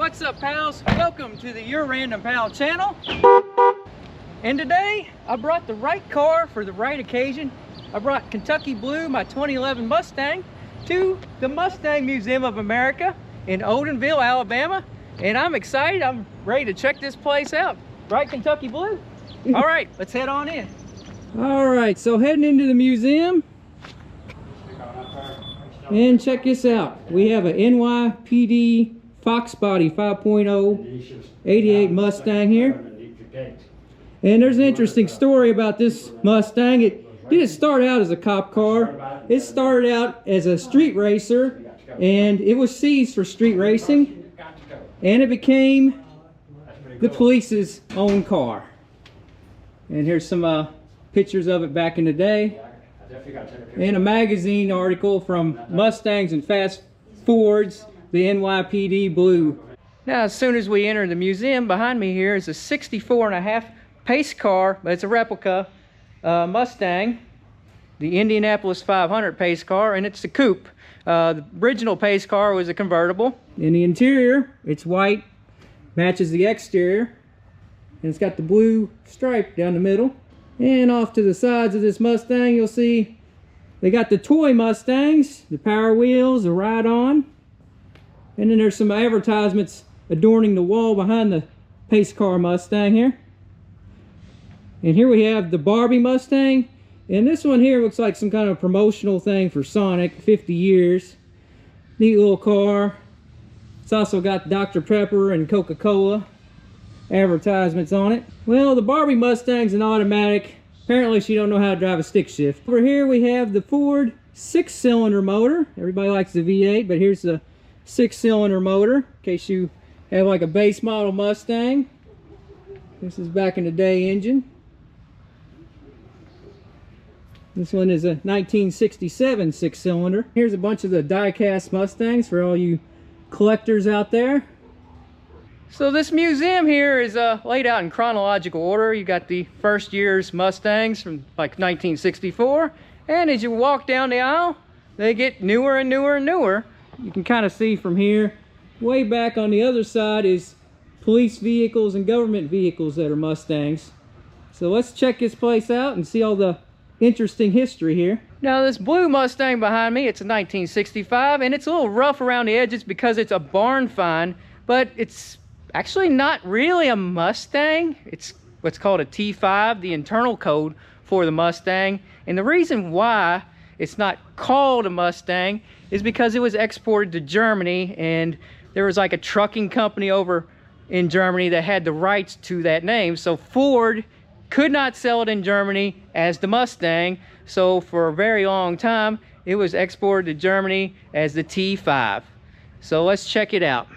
What's up, pals? Welcome to the Your Random Pal channel. And today I brought the right car for the right occasion. I brought Kentucky Blue, my 2011 Mustang, to the Mustang Museum of America in Odenville, Alabama. And I'm excited. I'm ready to check this place out. Right, Kentucky Blue? All right, let's head on in. All right, so heading into the museum. And check this out. We have a NYPD Fox Body 5.0 88 Mustang here. And there's an interesting story about this Mustang. It didn't start out as a cop car. It started out as a street racer, and it was seized for street racing, and it became the police's own car. And here's some pictures of it back in the day, and a magazine article from Mustangs and Fast Fords, the NYPD Blue. Now, as soon as we enter the museum, behind me here is a 64.5 pace car, but it's a replica Mustang, the Indianapolis 500 pace car, and it's a coupe. The original pace car was a convertible. In the interior, it's white, matches the exterior, and it's got the blue stripe down the middle. And off to the sides of this Mustang, you'll see they got the toy Mustangs, the Power Wheels, the ride-on, and then there's some advertisements adorning the wall behind the pace car Mustang here. And here we have the Barbie Mustang, and this one here looks like some kind of promotional thing for Sonic, 50 years. Neat little car. It's also got Dr. Pepper and Coca-Cola advertisements on it. Well, the Barbie Mustang's an automatic. Apparently she don't know how to drive a stick shift. Over here we have the Ford 6-cylinder motor. Everybody likes the V8, but here's the 6-cylinder motor in case you have like a base model Mustang. This is back in the day engine. This one is a 1967 6-cylinder. Here's a bunch of the die-cast Mustangs for all you collectors out there. So this museum here is laid out in chronological order. You got the first year's Mustangs from like 1964, and as you walk down the aisle, they get newer and newer and newer. You can kind of see from here. Way back on the other side is police vehicles and government vehicles that are Mustangs. So let's check this place out and see all the interesting history here. Now this blue Mustang behind me, it's a 1965, and it's a little rough around the edges because it's a barn find, but it's actually not really a Mustang. It's what's called a T5, the internal code for the Mustang. And the reason why it's not called a Mustang is because it was exported to Germany, and there was like a trucking company over in Germany that had the rights to that name. So Ford could not sell it in Germany as the Mustang. So for a very long time, it was exported to Germany as the T5. So let's check it out.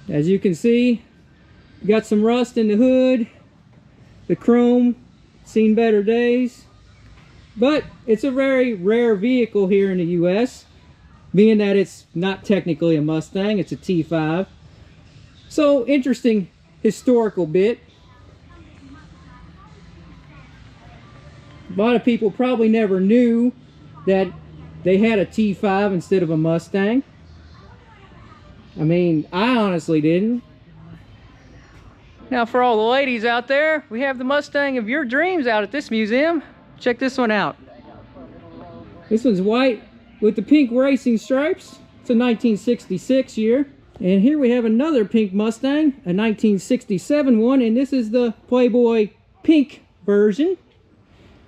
As you can see, got some rust in the hood. The chrome, seen better days. But it's a very rare vehicle here in the US, being that it's not technically a Mustang, it's a T5. So, interesting historical bit. A lot of people probably never knew that they had a T5 instead of a Mustang. I mean, I honestly didn't. Now for all the ladies out there, we have the Mustang of your dreams out at this museum. Check this one out. This one's white with the pink racing stripes. It's a 1966 year. And here we have another pink Mustang, a 1967 one, and this is the Playboy pink version.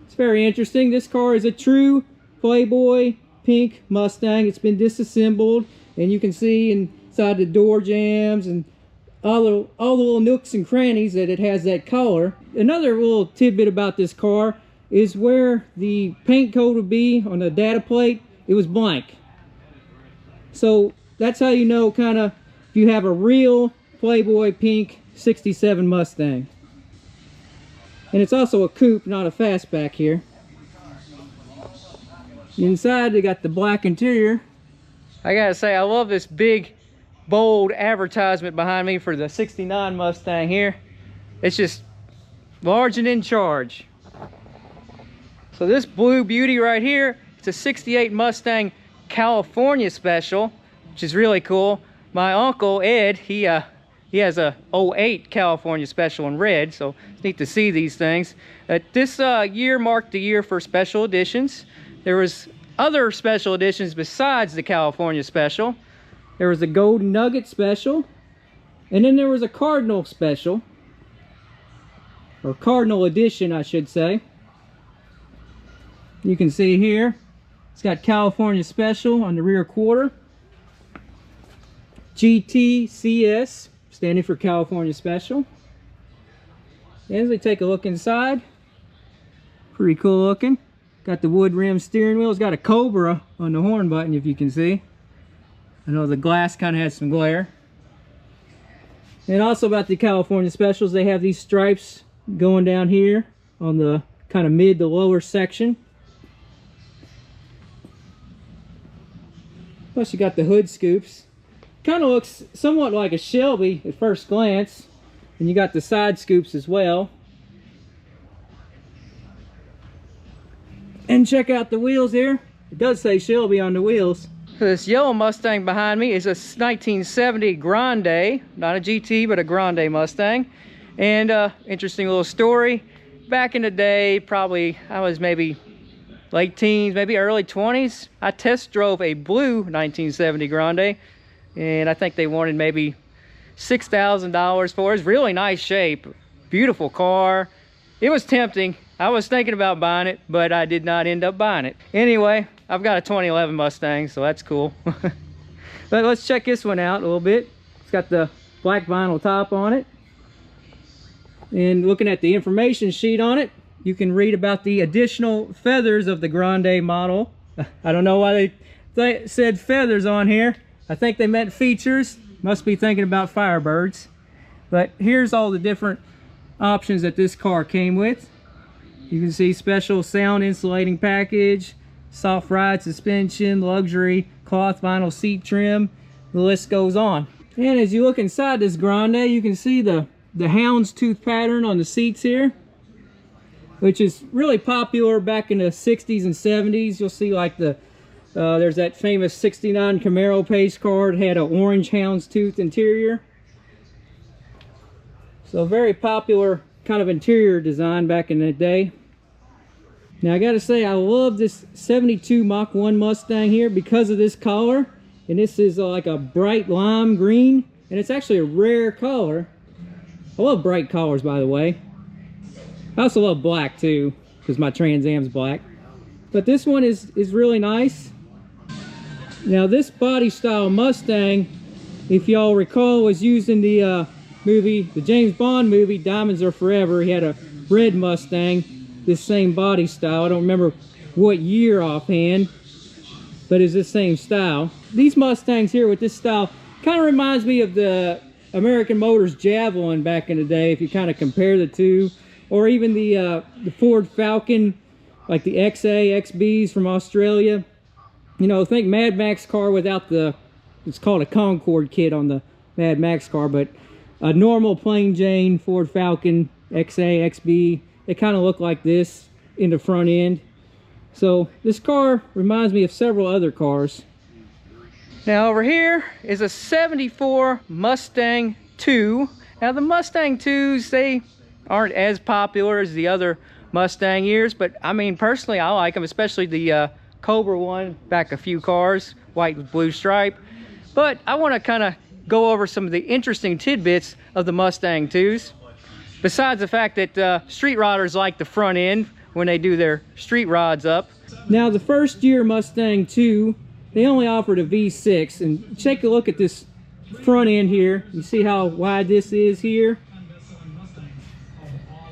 It's very interesting. This car is a true Playboy pink Mustang. It's been disassembled, and you can see inside the door jambs and all the little nooks and crannies that it has that color. Another little tidbit about this car is where the paint code would be on the data plate. It was blank. So that's how you know kind of if you have a real Playboy pink 67 Mustang. And it's also a coupe, not a fastback here. Inside they got the black interior. I gotta say, I love this big bold advertisement behind me for the 69 Mustang here. It's just large and in charge. So this blue beauty right here, it's a 68 Mustang California special, which is really cool. my uncle Ed, he has a '08 California Special in red, so it's neat to see these things. This year marked the year for special editions. There was other special editions besides the California Special. There was a Golden Nugget Special, and then there was a Cardinal Special, or Cardinal Edition, I should say. You can see here, it's got California Special on the rear quarter. GTCS, standing for California Special. As we take a look inside, pretty cool looking. Got the wood rim steering wheel. It's got a Cobra on the horn button, if you can see. I know the glass kind of has some glare. And also about the California Specials, they have these stripes going down here on the kind of mid to lower section. Plus you got the hood scoops. Kind of looks somewhat like a Shelby at first glance. And you got the side scoops as well. And check out the wheels here. It does say Shelby on the wheels. This yellow Mustang behind me is a 1970 Grande. Not a GT, but a Grande Mustang. And interesting little story. Back in the day, probably I was maybe late teens, maybe early 20s. I test drove a blue 1970 Grande. And I think they wanted maybe $6,000 for it. It's really nice shape. Beautiful car. It was tempting. I was thinking about buying it, but I did not end up buying it. Anyway, I've got a 2011 Mustang, so that's cool. But let's check this one out a little bit. It's got the black vinyl top on it. And looking at the information sheet on it, you can read about the additional feathers of the Grande model. I don't know why they said feathers on here. I think they meant features. Must be thinking about Firebirds. But here's all the different options that this car came with. You can see special sound insulating package, soft ride suspension, luxury cloth vinyl seat trim. The list goes on. And as you look inside this Grande, you can see the houndstooth pattern on the seats here, which is really popular back in the 60s and 70s. You'll see like there's that famous 69 Camaro pace car. It had an orange houndstooth interior. So very popular kind of interior design back in the day. Now I gotta say, I love this 72 Mach 1 Mustang here because of this color. And this is like a bright lime green, and it's actually a rare color. I love bright colors, by the way. I also love black too, because my Trans Am's black. But this one is really nice. Now this body style Mustang, if y'all recall, was used in the the James Bond movie, Diamonds Are Forever. He had a red Mustang, this same body style. I don't remember what year offhand, but it's this same style. These Mustangs here with this style kind of reminds me of the American Motors Javelin back in the day, if you kind of compare the two. Or even the Ford Falcon, like the XA, XBs from Australia. You know, think Mad Max car without it's called a Concorde kit on the Mad Max car, but a normal plain Jane Ford Falcon, XA, XB, they kind of look like this in the front end. So this car reminds me of several other cars. Now over here is a 74 Mustang 2. Now the Mustang 2s, they aren't as popular as the other Mustang years, but I mean, personally, I like them, especially the Cobra one, back a few cars, white with blue stripe. But I want to kind of go over some of the interesting tidbits of the Mustang 2s. Besides the fact that street rodders like the front end when they do their street rods up. Now the first year Mustang 2, they only offered a V6, and take a look at this front end here. You see how wide this is here?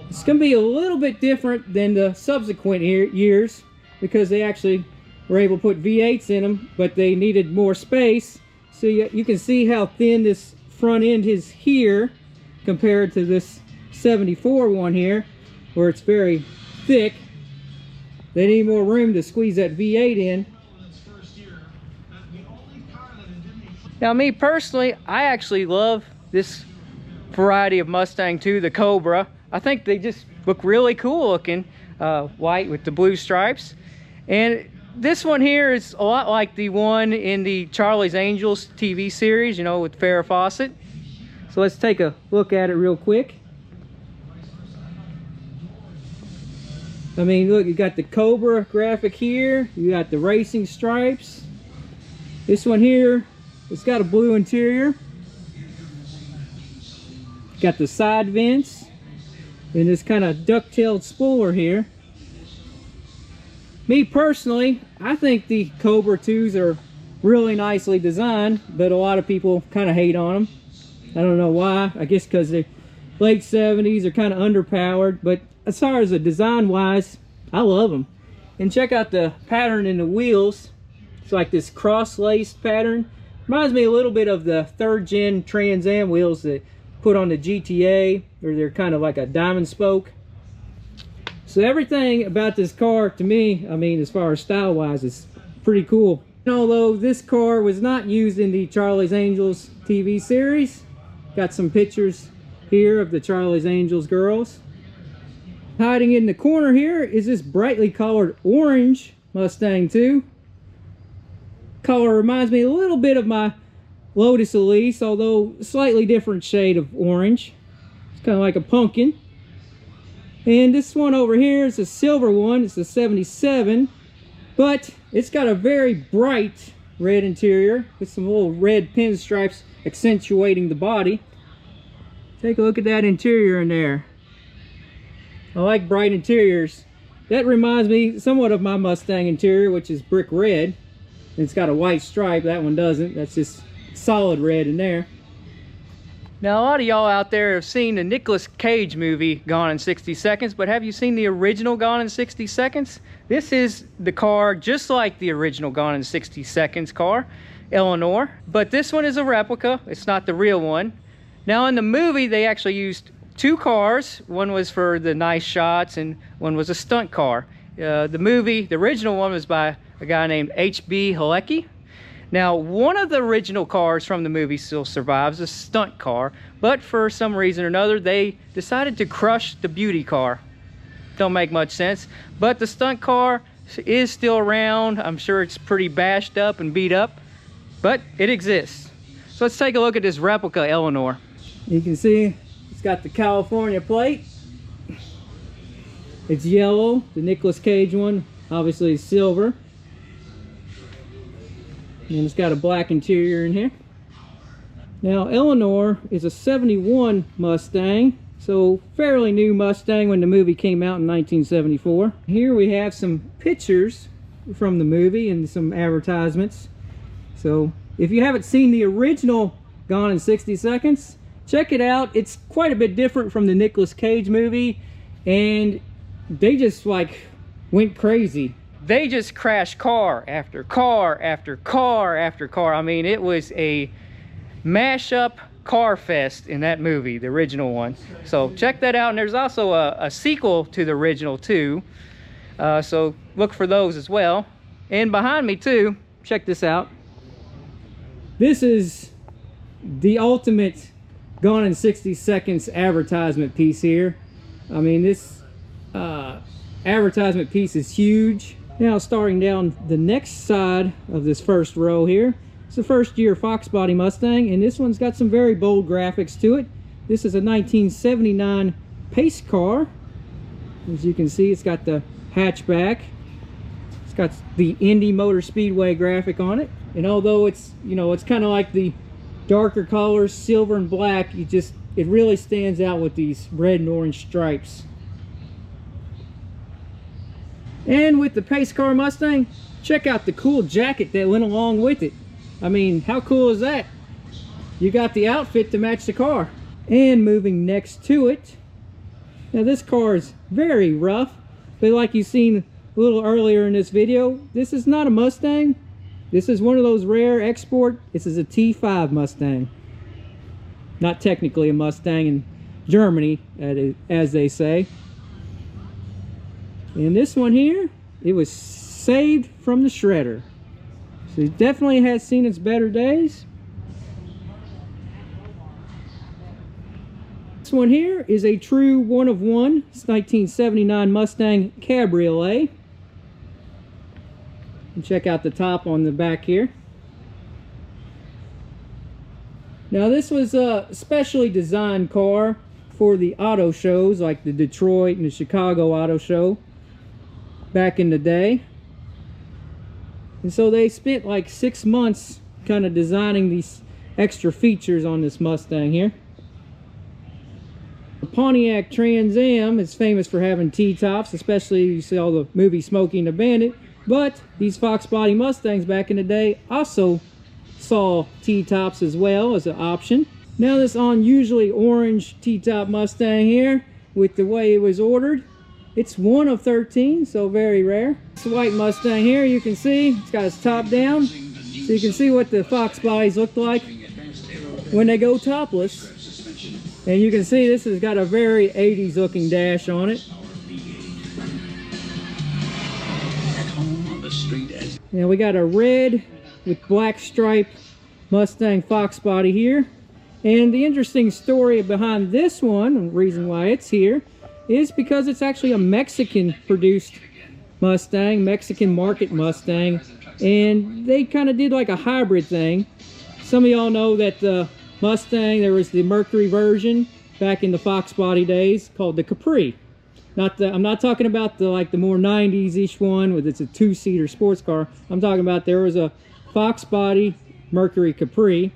It's going to be a little bit different than the subsequent years because they actually were able to put V8s in them, but they needed more space. So you can see how thin this front end is here compared to this 74 one here, where it's very thick. They need more room to squeeze that V8 in. Now me personally, I actually love this variety of Mustang 2, the Cobra. I think they just look really cool looking, white with the blue stripes. And this one here is a lot like the one in the Charlie's Angels TV series, you know, with Farrah Fawcett. So let's take a look at it real quick. I mean, look, you got the Cobra graphic here. You got the racing stripes. This one here, it's got a blue interior. Got the side vents and this kind of duck-tailed spoiler here. Me personally, I think the Cobra 2s are really nicely designed, but a lot of people kind of hate on them. I don't know why. I guess because they're late 70s, they're kind of underpowered, but as far as the design wise, I love them. And check out the pattern in the wheels. It's like this cross-laced pattern. Reminds me a little bit of the 3rd gen Trans Am wheels that put on the GTA, or they're kind of like a diamond spoke. So everything about this car, to me, I mean, as far as style wise, is pretty cool. And although this car was not used in the Charlie's Angels TV series, got some pictures here of the Charlie's Angels girls. Hiding in the corner here is this brightly colored orange Mustang 2. Color reminds me a little bit of my Lotus Elise, although slightly different shade of orange. It's kind of like a pumpkin. And this one over here is a silver one. It's a 77, but it's got a very bright red interior with some little red pinstripes accentuating the body. Take a look at that interior in there. I like bright interiors. That reminds me somewhat of my Mustang interior, which is brick red. It's got a white stripe. That one doesn't. That's just solid red in there. Now, a lot of y'all out there have seen the Nicolas Cage movie Gone in 60 Seconds, but have you seen the original Gone in 60 Seconds? This is the car just like the original Gone in 60 Seconds car, Eleanor, but this one is a replica. It's not the real one. Now, in the movie, they actually used 2 cars. One was for the nice shots and one was a stunt car. The original one was by a guy named H.B. Halecki. Now, one of the original cars from the movie still survives, a stunt car, but for some reason or another, they decided to crush the beauty car. Don't make much sense, but the stunt car is still around. I'm sure it's pretty bashed up and beat up, but it exists. So let's take a look at this replica Eleanor. You can see it's got the California plate. It's yellow. The Nicolas Cage one obviously is silver. And it's got a black interior in here. Now, Eleanor is a 71 Mustang, so fairly new Mustang when the movie came out in 1974. Here we have some pictures from the movie and some advertisements. So if you haven't seen the original Gone in 60 Seconds, check it out. It's quite a bit different from the Nicolas Cage movie, and they just like went crazy. They just crashed car after car after car after car. I mean, it was a mash-up car fest in that movie, the original one. So check that out. And there's also a sequel to the original too. So look for those as well. And behind me too, check this out. This is the ultimate Gone in 60 Seconds advertisement piece here. I mean, this advertisement piece is huge. Now, starting down the next side of this first row here, it's the first year Fox body Mustang, and this one's got some very bold graphics to it. This is a 1979 pace car. As you can see, it's got the hatchback. It's got the Indy Motor Speedway graphic on it. And although it's, you know, it's kind of like the darker colors, silver and black, it really stands out with these red and orange stripes. And with the pace car Mustang, check out the cool jacket that went along with it. I mean, how cool is that? You got the outfit to match the car. And moving next to it, now this car is very rough, but like you've seen a little earlier in this video, this is not a Mustang. This is one of those rare export. This is a T5 Mustang. Not technically a Mustang in Germany, as they say. And this one here, it was saved from the shredder. So it definitely has seen its better days. This one here is a true one of one. It's 1979 Mustang Cabriolet. And check out the top on the back here. Now this was a specially designed car for the auto shows like the Detroit and the Chicago Auto Show back in the day. And so they spent like 6 months kind of designing these extra features on this Mustang here. The Pontiac Trans Am is famous for having T-tops, especially you see all the movie Smokey and the Bandit. But these Fox body Mustangs back in the day also saw T-tops as well as an option. Now this unusually orange T-top Mustang here, with the way it was ordered, it's one of 13, so very rare. This white Mustang here, you can see it's got its top down, so you can see what the Fox bodies look like when they go topless. And you can see this has got a very 80s looking dash on it. Now we got a red with black stripe Mustang Fox body here. And the interesting story behind this one, and the reason why it's here, is because it's actually a Mexican produced Mustang, Mexican market Mustang. And they kind of did like a hybrid thing. Some of y'all know that the Mustang, there was the Mercury version back in the Fox body days called the Capri. I'm not talking about the more 90s-ish one with it's a 2-seater sports car. I'm talking about there was a Fox body Mercury Capri.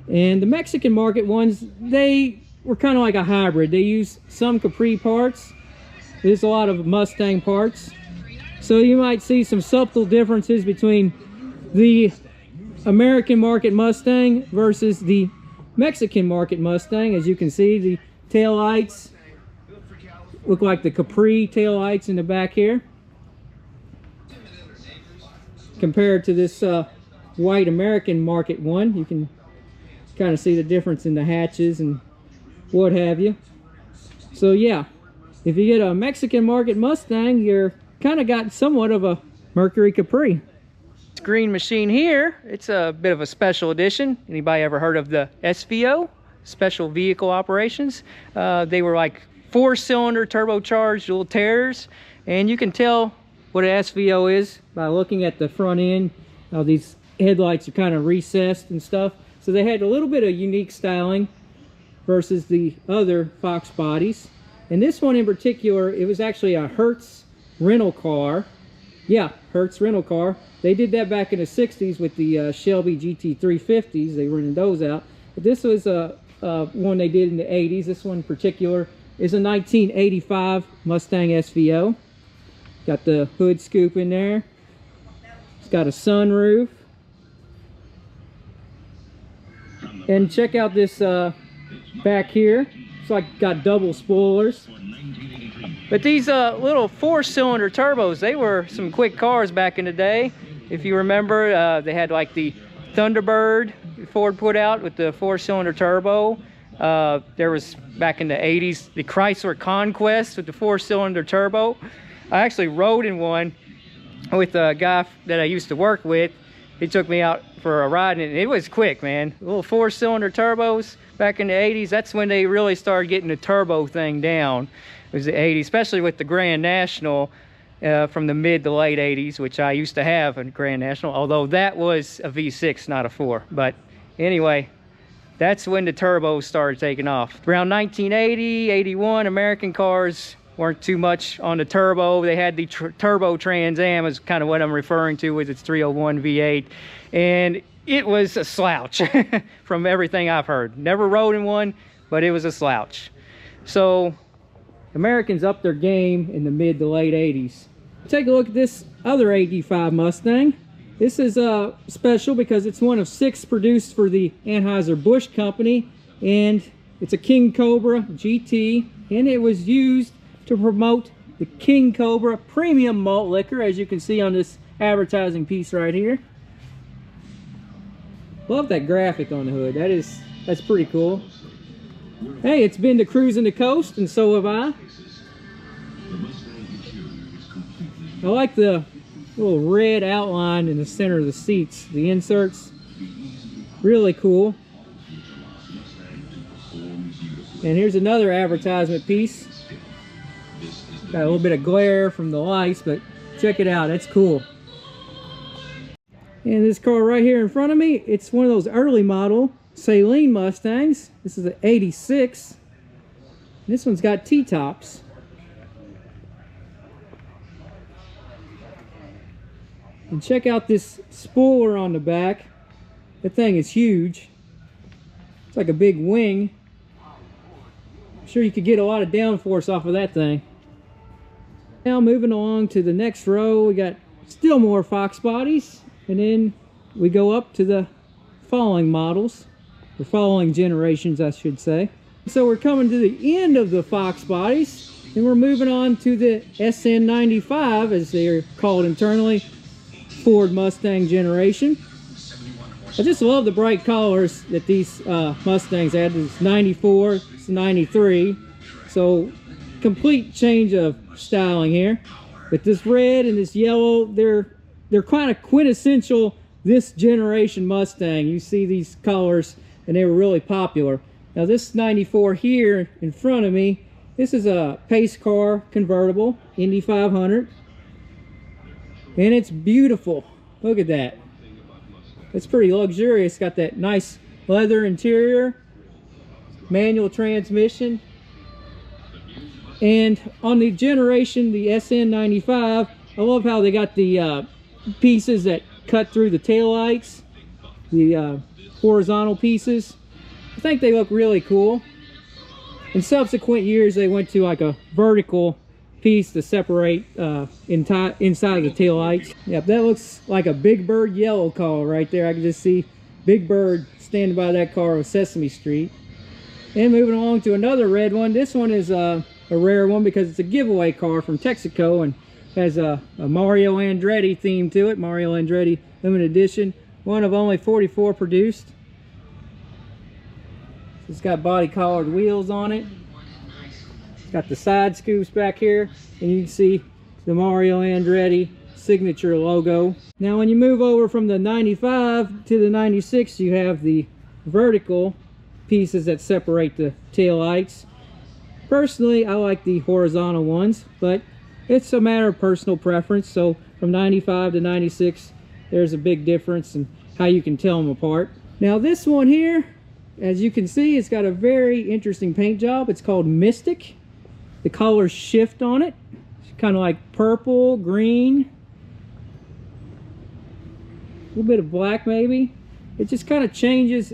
And the Mexican market ones, they were kind of like a hybrid. They used some Capri parts. There's a lot of Mustang parts. So you might see some subtle differences between the American market Mustang versus the Mexican market Mustang. As you can see, the tail lights look like the Capri tail lights in the back here, compared to this white American market one. You can kind of see the difference in the hatches and what have you. So yeah, if you get a Mexican market Mustang, you're kind of got somewhat of a Mercury Capri. This green machine here, it's a bit of a special edition. Anybody ever heard of the SVO, Special Vehicle Operations? They were like 4-cylinder turbocharged little Terriers, and you can tell what an SVO is by looking at the front end. How these headlights are kind of recessed and stuff. So they had a little bit of unique styling versus the other Fox bodies. And this one in particular, it was actually a Hertz rental car. Yeah, Hertz rental car. They did that back in the 60s with the Shelby GT350s. They rented those out. But this was one they did in the 80s. This one in particular is a 1985 Mustang SVO. Got the hood scoop in there. It's got a sunroof. And check out this back here. It's like got double spoilers. But these little 4-cylinder turbos, they were some quick cars back in the day. If you remember, they had like the Thunderbird Ford put out with the 4-cylinder turbo. There was, back in the 80s, the Chrysler Conquest with the 4-cylinder turbo. I actually rode in one with a guy that I used to work with. He took me out for a ride, and it was quick, man. Little 4-cylinder turbos back in the 80s. That's when they really started getting the turbo thing down. It was the 80s, especially with the Grand National from the mid to late 80s, which I used to have a Grand National, although that was a V6, not a 4. But anyway, that's when the turbos started taking off. Around 1980, 81, American cars weren't too much on the turbo. They had the turbo Trans Am, is kind of what I'm referring to with its 301 V8. And it was a slouch from everything I've heard. Never rode in one, but it was a slouch. So Americans upped their game in the mid to late 80s. Take a look at this other 85 Mustang. This is special because it's one of 6 produced for the Anheuser-Busch Company, and it's a King Cobra GT, and it was used to promote the King Cobra premium malt liquor, as you can see on this advertising piece right here. Love that graphic on the hood. That's pretty cool. Hey, it's been to cruising the coast, and so have I. I like the little red outline in the center of the seats. The inserts, really cool. And here's another advertisement piece. Got a little bit of glare from the lights, but check it out. That's cool. And this car right here in front of me, it's one of those early model Saline Mustangs. This is an 86. This one's got T-tops. And check out this spoiler on the back. That thing is huge. It's like a big wing. I'm sure you could get a lot of downforce off of that thing. Now moving along to the next row, we got still more Fox bodies. And then we go up to the following models. The following generations, I should say. So we're coming to the end of the Fox bodies. And we're moving on to the SN95, as they're called internally. Ford Mustang generation. I just love the bright colors that these Mustangs had. This is 94, it's 93, so complete change of styling here. But this red and this yellow, they're kind of quintessential this generation Mustang. You see these colors, and they were really popular. Now this 94 here in front of me, this is a pace car convertible, Indy 500. And it's beautiful. Look at that. It's pretty luxurious. Got that nice leather interior, manual transmission. And on the generation, the SN95, I love how they got the pieces that cut through the taillights, the horizontal pieces. I think they look really cool. In subsequent years, they went to like a vertical piece to separate inside of the taillights. Yep, that looks like a Big Bird yellow color right there. I can just see Big Bird standing by that car on Sesame Street. And moving along to another red one. This one is a rare one because it's a giveaway car from Texaco and has a Mario Andretti theme to it. Mario Andretti limited edition. One of only 44 produced. It's got body collared wheels on it. Got the side scoops back here, and you can see the Mario Andretti signature logo. Now when you move over from the 95 to the 96, you have the vertical pieces that separate the tail lights. Personally, I like the horizontal ones, but it's a matter of personal preference. So from 95 to 96, there's a big difference in how you can tell them apart. Now this one here, as you can see, it's got a very interesting paint job. It's called Mystic. The colors shift on it. It's kind of like purple, green, a little bit of black maybe. It just kind of changes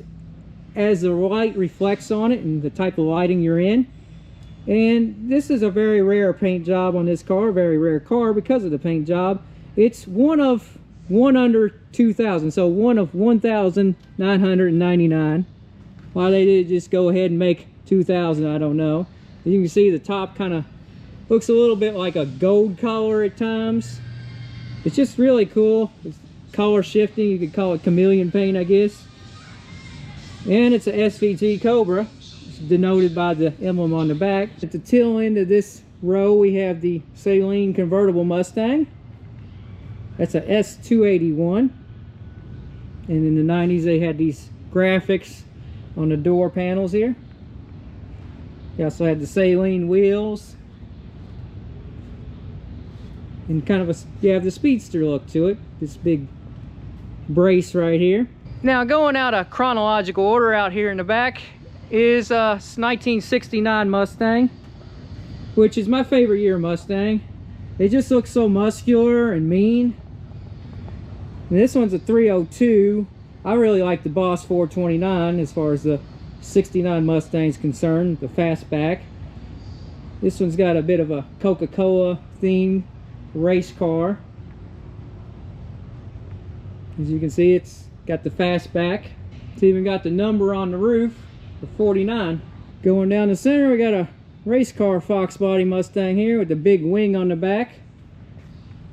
as the light reflects on it and the type of lighting you're in. And this is a very rare paint job on this car, very rare car because of the paint job. It's one under 2,000, so one of 1,999. Why they did just go ahead and make 2,000, I don't know. You can see the top kind of looks a little bit like a gold color at times. It's just really cool. It's color shifting. You could call it chameleon paint, I guess. And it's a SVT Cobra. It's denoted by the emblem on the back. At the tail end of this row, we have the Saline convertible Mustang. That's a S281. And in the 90s, they had these graphics on the door panels here. You also had the Saline wheels. And kind of you have the speedster look to it. This big brace right here. Now going out of chronological order out here in the back is a 1969 Mustang, which is my favorite year Mustang. They just look so muscular and mean. And this one's a 302. I really like the Boss 429 as far as the 69 Mustang's concerned, the fastback. This one's got a bit of a Coca-Cola themed race car. As you can see, it's got the fastback. It's even got the number on the roof, the 49. Going down the center, we got a race car Fox body Mustang here with the big wing on the back.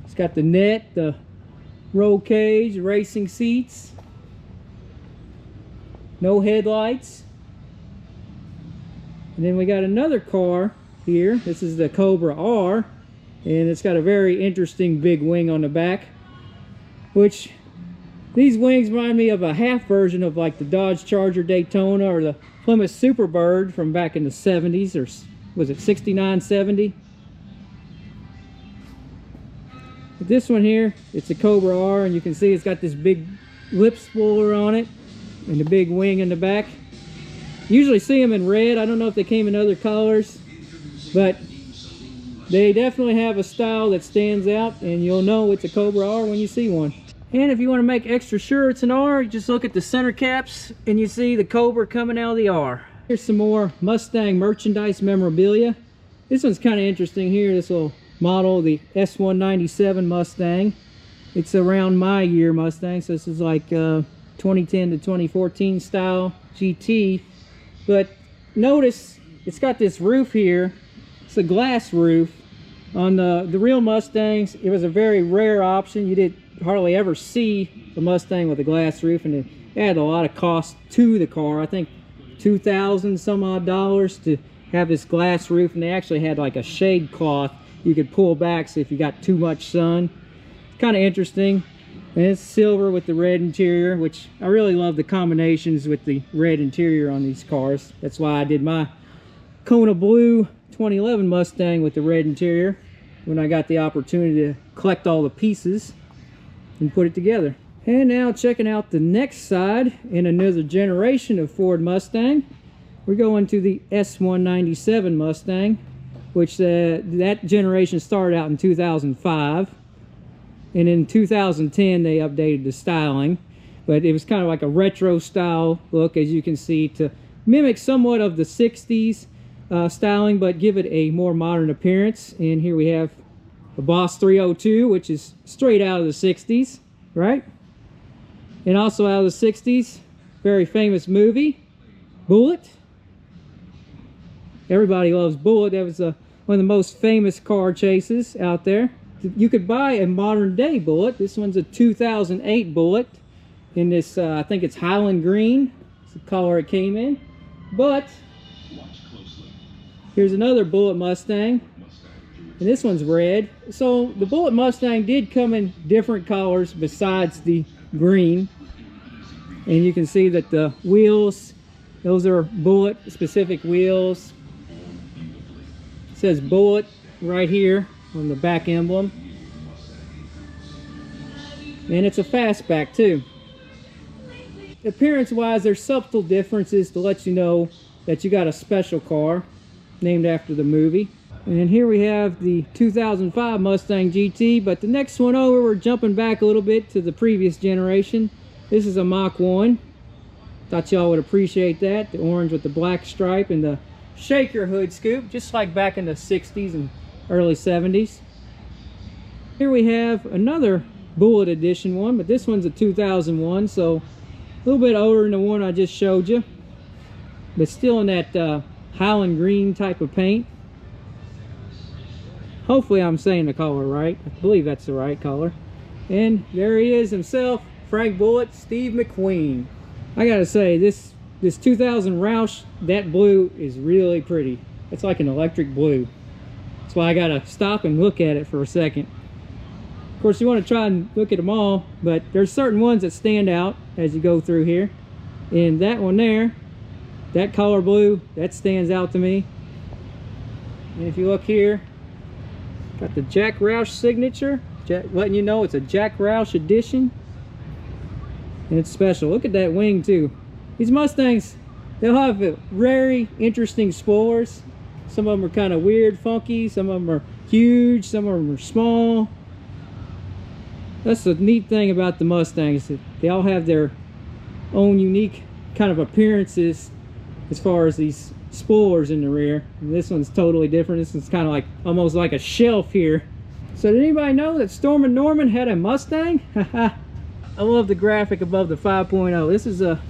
It's got the net, the roll cage, racing seats, no headlights. And then we got another car here. This is the Cobra R, and it's got a very interesting big wing on the back, which these wings remind me of a half version of like the Dodge Charger Daytona or the Plymouth Superbird from back in the 70s, or was it 69, 70? But this one here, it's a Cobra R, and you can see it's got this big lip spoiler on it and the big wing in the back. Usually see them in red. I don't know if they came in other colors, but they definitely have a style that stands out, and you'll know it's a Cobra R when you see one. And if you want to make extra sure it's an R, you just look at the center caps and you see the Cobra coming out of the R. Here's some more Mustang merchandise memorabilia. This one's kind of interesting here, this little model, the S197 Mustang. It's around my year Mustang, so this is like 2010 to 2014 style GT. But notice it's got this roof here. It's a glass roof. On the real Mustangs, it was a very rare option. You did hardly ever see a Mustang with a glass roof, and it added a lot of cost to the car. I think $2,000 some odd to have this glass roof, and they actually had like a shade cloth you could pull back so if you got too much sun. It's kind of interesting. And it's silver with the red interior, which I really love the combinations with the red interior on these cars. That's why I did my Kona Blue 2011 Mustang with the red interior when I got the opportunity to collect all the pieces and put it together. And now checking out the next side in another generation of Ford Mustang. We're going to the S197 Mustang, which that generation started out in 2005. And in 2010 they updated the styling, but it was kind of like a retro style look, as you can see, to mimic somewhat of the 60s styling, but give it a more modern appearance. And here we have the Boss 302, which is straight out of the 60s, right? And also out of the 60s, very famous movie, Bullitt. Everybody loves Bullitt. That was one of the most famous car chases out there. You could buy a modern day Bullitt. This one's a 2008 Bullitt in this, I think it's Highland Green. It's the color it came in. But here's another Bullitt Mustang, and this one's red. So the Bullitt Mustang did come in different colors besides the green. And you can see that the wheels, those are Bullitt specific wheels. It says Bullitt right here on the back emblem, and it's a fastback too. Appearance wise, there's subtle differences to let you know that you got a special car named after the movie. And here we have the 2005 Mustang GT, but the next one over, we're jumping back a little bit to the previous generation. This is a Mach 1. Thought y'all would appreciate that, the orange with the black stripe and the shaker hood scoop, just like back in the 60s and early 70s. Here we have another Bullitt edition one, but this one's a 2001, so a little bit older than the one I just showed you, but still in that Highland Green type of paint. Hopefully I'm saying the color right. I believe that's the right color. And there he is himself, Frank Bullitt, Steve McQueen. I gotta say, this 2000 Roush, that blue is really pretty. It's like an electric blue. That's why I gotta stop and look at it for a second. Of course, you want to try and look at them all, but there's certain ones that stand out as you go through here. And that one there, that color blue, that stands out to me. And if you look here, got the Jack Roush signature, letting you know it's a Jack Roush edition. And it's special. Look at that wing too. These Mustangs, they'll have very interesting spoilers. Some of them are kind of weird, funky. Some of them are huge. Some of them are small. That's the neat thing about the Mustangs. That they all have their own unique kind of appearances as far as these spoilers in the rear. And this one's totally different. This one's kind of like almost like a shelf here. So did anybody know that Stormin' Norman had a Mustang? I love the graphic above the 5.0. This is a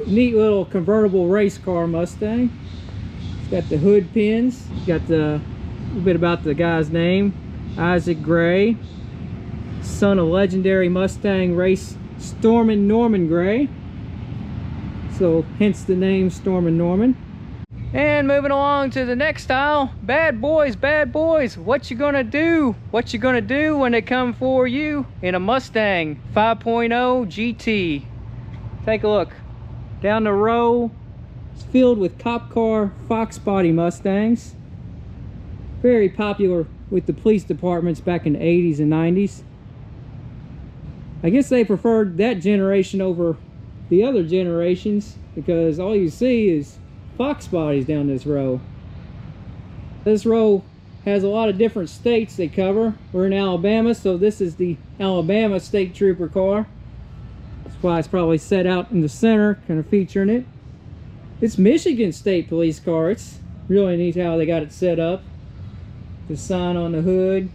neat little convertible race car Mustang. It's got the hood pins. It's got the little bit about the guy's name, Isaac Gray, son of legendary Mustang race Stormin' Norman Gray. So hence the name Stormin' Norman. And moving along to the next style, bad boys, what you gonna do? What you gonna do when they come for you in a Mustang 5.0 GT? Take a look. Down the row, it's filled with cop car Fox body Mustangs. Very popular with the police departments back in the 80s and 90s. I guess they preferred that generation over the other generations because all you see is Fox bodies down this row. This row has a lot of different states they cover. We're in Alabama, so this is the Alabama State Trooper car. That's why it's probably set out in the center, kind of featuring it. It's Michigan State Police car. It's really neat how they got it set up. The sign on the hood,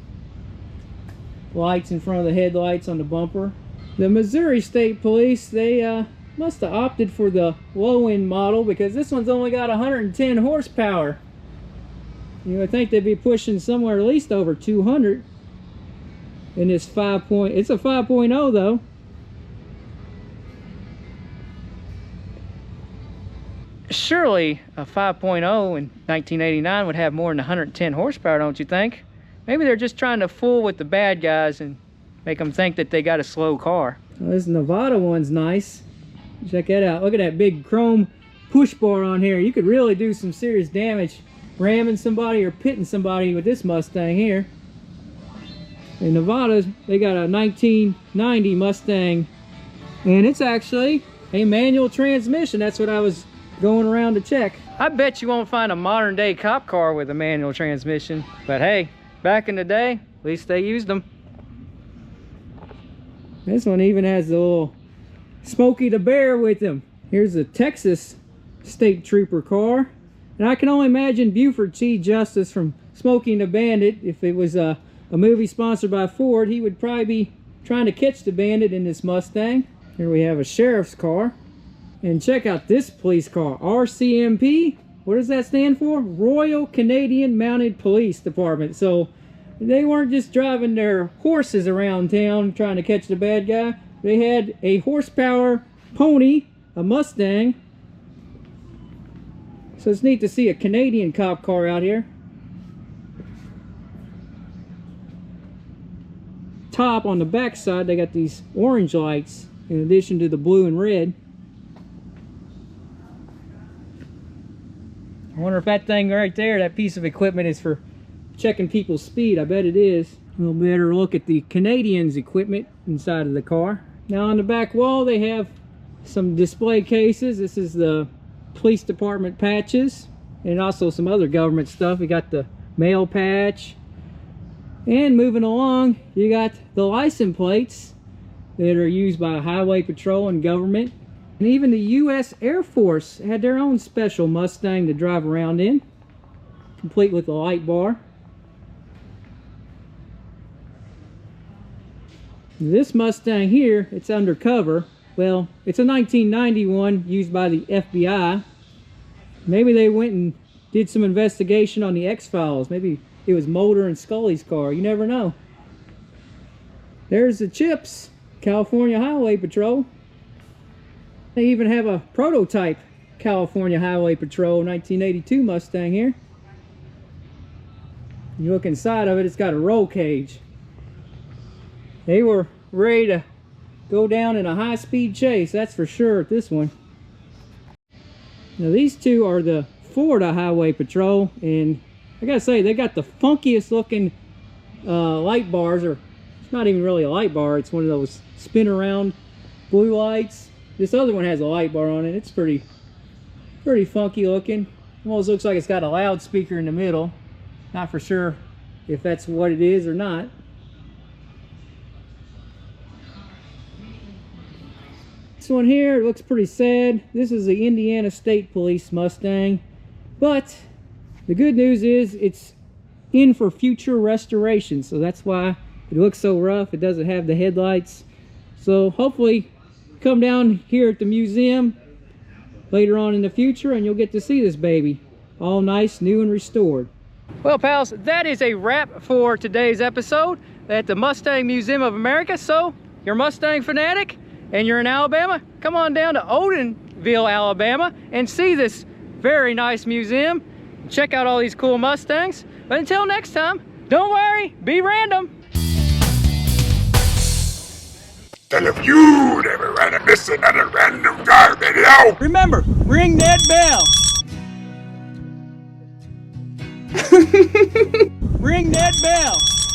lights in front of the headlights on the bumper. The Missouri State Police, they must have opted for the low-end model because this one's only got 110 horsepower. You would think they'd be pushing somewhere at least over 200 in this it's a 5.0 though. Surely a 5.0 in 1989 would have more than 110 horsepower, don't you think? Maybe they're just trying to fool with the bad guys and make them think that they got a slow car. Well, this Nevada one's nice. Check that out. Look at that big chrome push bar on here. You could really do some serious damage ramming somebody or pitting somebody with this Mustang here. In Nevada, they got a 1990 Mustang, and it's actually a manual transmission. That's what I was going around to check. I bet you won't find a modern day cop car with a manual transmission, but hey, back in the day, at least they used them. This one even has the little Smokey the Bear with him. Here's a Texas State Trooper car. And I can only imagine Buford T. Justice from Smokey and the Bandit. If it was a movie sponsored by Ford, he would probably be trying to catch the bandit in this Mustang. Here we have a sheriff's car. And check out this police car, RCMP. What does that stand for? Royal Canadian Mounted Police Department. So they weren't just driving their horses around town trying to catch the bad guy. They had a horsepower pony, a Mustang. So it's neat to see a Canadian cop car out here. Top on the back side, they got these orange lights in addition to the blue and red. I wonder if that thing right there, that piece of equipment, is for checking people's speed. I bet it is. We'll better look at the Canadians' equipment inside of the car. Now on the back wall, they have some display cases. This is the police department patches and also some other government stuff. We got the mail patch, and moving along, you got the license plates that are used by highway patrol and government. And even the U.S. Air Force had their own special Mustang to drive around in, complete with a light bar. This Mustang here, it's undercover. Well, it's a 1991 used by the FBI. Maybe they went and did some investigation on the X-Files. Maybe it was Mulder and Scully's car. You never know. There's the Chips, California Highway Patrol. They even have a prototype California Highway Patrol 1982 Mustang here. You look inside of it, it's got a roll cage. They were ready to go down in a high-speed chase, that's for sure, at this one. Now these two are the Florida Highway Patrol, and I gotta say, they got the funkiest looking light bars, or it's not even really a light bar, it's one of those spin around blue lights. This other one has a light bar on it. It's pretty funky looking. Almost looks like it's got a loudspeaker in the middle. Not for sure if that's what it is or not. This one here, it looks pretty sad. This is the Indiana State Police Mustang. But the good news is it's in for future restoration. So that's why it looks so rough. It doesn't have the headlights. So hopefully come down here at the museum later on in the future and you'll get to see this baby all nice, new and restored. Well pals, that is a wrap for today's episode at the Mustang Museum of America. So you're a Mustang fanatic and you're in Alabama, come on down to Odenville, Alabama and see this very nice museum. Check out all these cool Mustangs. But until next time, don't worry, be random. And if you never want to miss another random car video, remember, ring that bell. Ring that bell.